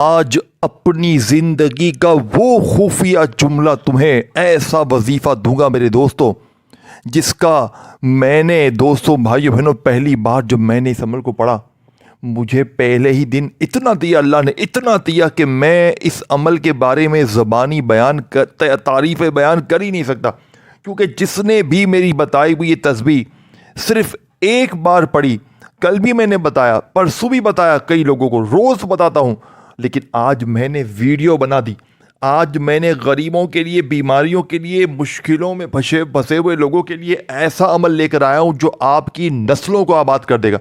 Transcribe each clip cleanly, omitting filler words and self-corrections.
آج اپنی زندگی کا وہ خفیہ جملہ تمہیں ایسا وظیفہ دوں گا میرے دوستوں، جس کا میں نے دوستوں بھائیو بہنوں پہلی بار جب میں نے اس عمل کو پڑھا، مجھے پہلے ہی دن اتنا دیا، اللہ نے اتنا دیا کہ میں اس عمل کے بارے میں زبانی تعریف بیان کر ہی نہیں سکتا، کیونکہ جس نے بھی میری بتائی ہوئی یہ تسبیح صرف ایک بار پڑھی، کل بھی میں نے بتایا، پرسوں بھی بتایا، کئی لوگوں کو روز بتاتا ہوں، لیکن آج میں نے ویڈیو بنا دی، آج میں نے غریبوں کے لیے، بیماریوں کے لیے، مشکلوں میں پھنسے ہوئے لوگوں کے لیے ایسا عمل لے کر آیا ہوں جو آپ کی نسلوں کو آباد کر دے گا۔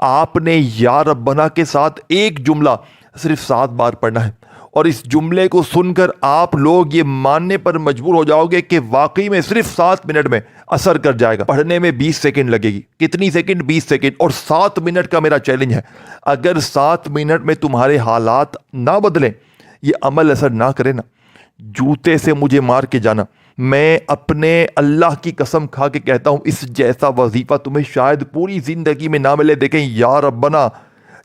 آپ نے یا ربنا کے ساتھ ایک جملہ صرف 7 بار پڑھنا ہے، اور اس جملے کو سن کر آپ لوگ یہ ماننے پر مجبور ہو جاؤ گے کہ واقعی میں صرف 7 منٹ میں اثر کر جائے گا۔ پڑھنے میں 20 سیکنڈ لگے گی، کتنی سیکنڈ؟ 20 سیکنڈ، اور 7 منٹ کا میرا چیلنج ہے۔ اگر 7 منٹ میں تمہارے حالات نہ بدلیں، یہ عمل اثر نہ کرے نا، جوتے سے مجھے مار کے جانا، میں اپنے اللہ کی قسم کھا کے کہتا ہوں اس جیسا وظیفہ تمہیں شاید پوری زندگی میں نہ ملے۔ دیکھیں، یا ربنا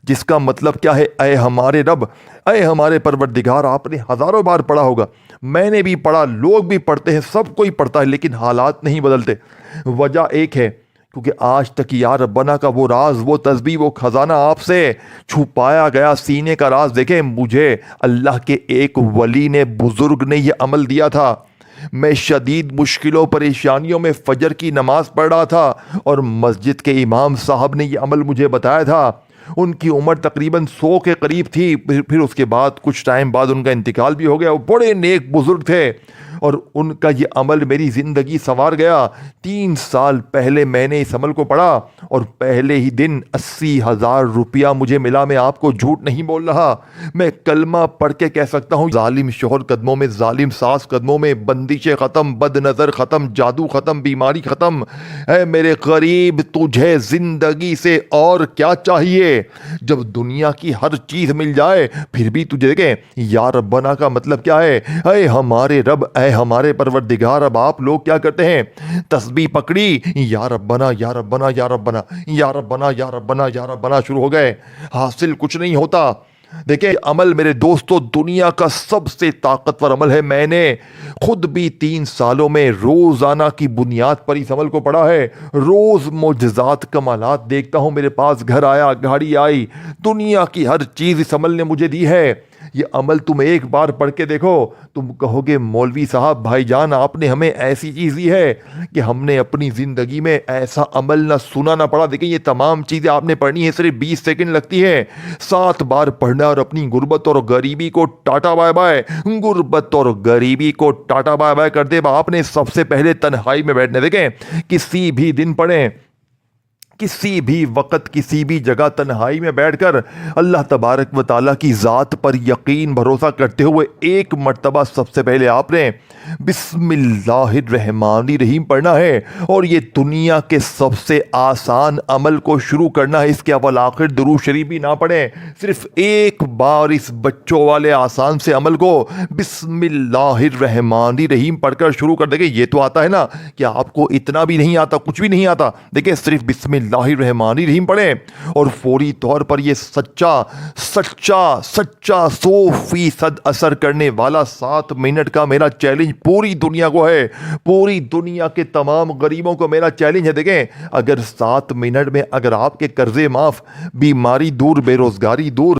جس کا مطلب کیا ہے؟ اے ہمارے رب، اے ہمارے پروردگار۔ آپ نے ہزاروں بار پڑھا ہوگا، میں نے بھی پڑھا، لوگ بھی پڑھتے ہیں، سب کوئی پڑھتا ہے، لیکن حالات نہیں بدلتے۔ وجہ ایک ہے، کیونکہ آج تک یا ربنا کا وہ راز، وہ تسبیح، وہ خزانہ آپ سے چھپایا گیا، سینے کا راز۔ دیکھیں، مجھے اللہ کے ایک ولی نے، بزرگ نے یہ عمل دیا تھا۔ میں شدید مشکلوں پریشانیوں میں فجر کی نماز پڑھ رہا تھا، اور مسجد کے امام صاحب نے یہ عمل مجھے بتایا تھا۔ ان کی عمر تقریباً 100 کے قریب تھی، پھر اس کے بعد کچھ ٹائم بعد ان کا انتقال بھی ہو گیا۔ وہ بڑے نیک بزرگ تھے، اور ان کا یہ عمل میری زندگی سنوار گیا۔ 3 سال پہلے میں نے اس عمل کو پڑھا، اور پہلے ہی دن 80,000 روپیہ مجھے ملا۔ میں آپ کو جھوٹ نہیں بول رہا، میں کلمہ پڑھ کے کہہ سکتا ہوں، ظالم شوہر قدموں میں، ظالم ساس قدموں میں، بندشیں ختم، بد نظر ختم، جادو ختم، بیماری ختم۔ اے میرے غریب، تجھے زندگی سے اور کیا چاہیے؟ جب دنیا کی ہر چیز مل جائے پھر بھی تجھے، دیکھیں یا ربنا کا مطلب کیا ہے؟ اے ہمارے رب، اے ہمارے پروردگار۔ اب آپ لوگ کیا کرتے ہیں؟ تسبیح پکڑی، یا ربنا یا ربنا یا ربنا یا ربنا یا ربنا یا ربنا شروع ہو گئے، حاصل کچھ نہیں ہوتا۔ دیکھیں، عمل میرے دوستو دنیا کا سب سے طاقتور عمل ہے۔ میں نے خود بھی 3 سالوں میں روزانہ کی بنیاد پر اس عمل کو پڑھا ہے۔ روز معجزات، کمالات دیکھتا ہوں۔ میرے پاس گھر آیا، گاڑی آئی، دنیا کی ہر چیز اس عمل نے مجھے دی ہے۔ یہ عمل تم ایک بار پڑھ کے دیکھو، تم کہو گے مولوی صاحب، بھائی جان، آپ نے ہمیں ایسی چیز دی ہے کہ ہم نے اپنی زندگی میں ایسا عمل نہ سنا نہ پڑھا۔ دیکھیں، یہ تمام چیزیں آپ نے پڑھنی ہے، صرف 20 سیکنڈ لگتی ہے۔ 7 بار پڑھنا، اور اپنی غربت اور غریبی کو ٹاٹا بائے بائے، غربت اور غریبی کو ٹاٹا بائے بائے کر دے۔ آپ نے سب سے پہلے تنہائی میں بیٹھنے، دیکھیں کسی بھی دن پڑھیں، کسی بھی وقت، کسی بھی جگہ تنہائی میں بیٹھ کر اللہ تبارک و تعالیٰ کی ذات پر یقین بھروسہ کرتے ہوئے ایک مرتبہ سب سے پہلے آپ نے بسم اللہ الرحمن الرحیم پڑھنا ہے، اور یہ دنیا کے سب سے آسان عمل کو شروع کرنا ہے۔ اس کے اول آخر درود شریف بھی نہ پڑھیں، صرف ایک بار اس بچوں والے آسان سے عمل کو بسم اللہ الرحمن الرحیم پڑھ کر شروع کر دیں گے۔ یہ تو آتا ہے نا کہ آپ کو اتنا بھی نہیں آتا، کچھ بھی نہیں آتا، دیکھیں صرف بسم اللہ الرحمن الرحیم پڑھیں، اور فوری طور پر یہ سچا 100% اثر کرنے والا 7 منٹ کا میرا چیلنج پوری دنیا کو ہے، پوری دنیا کے تمام غریبوں کو میرا چیلنج ہے۔ دیکھیں، اگر 7 منٹ میں اگر آپ کے قرضے معاف، بیماری دور، بے روزگاری دور،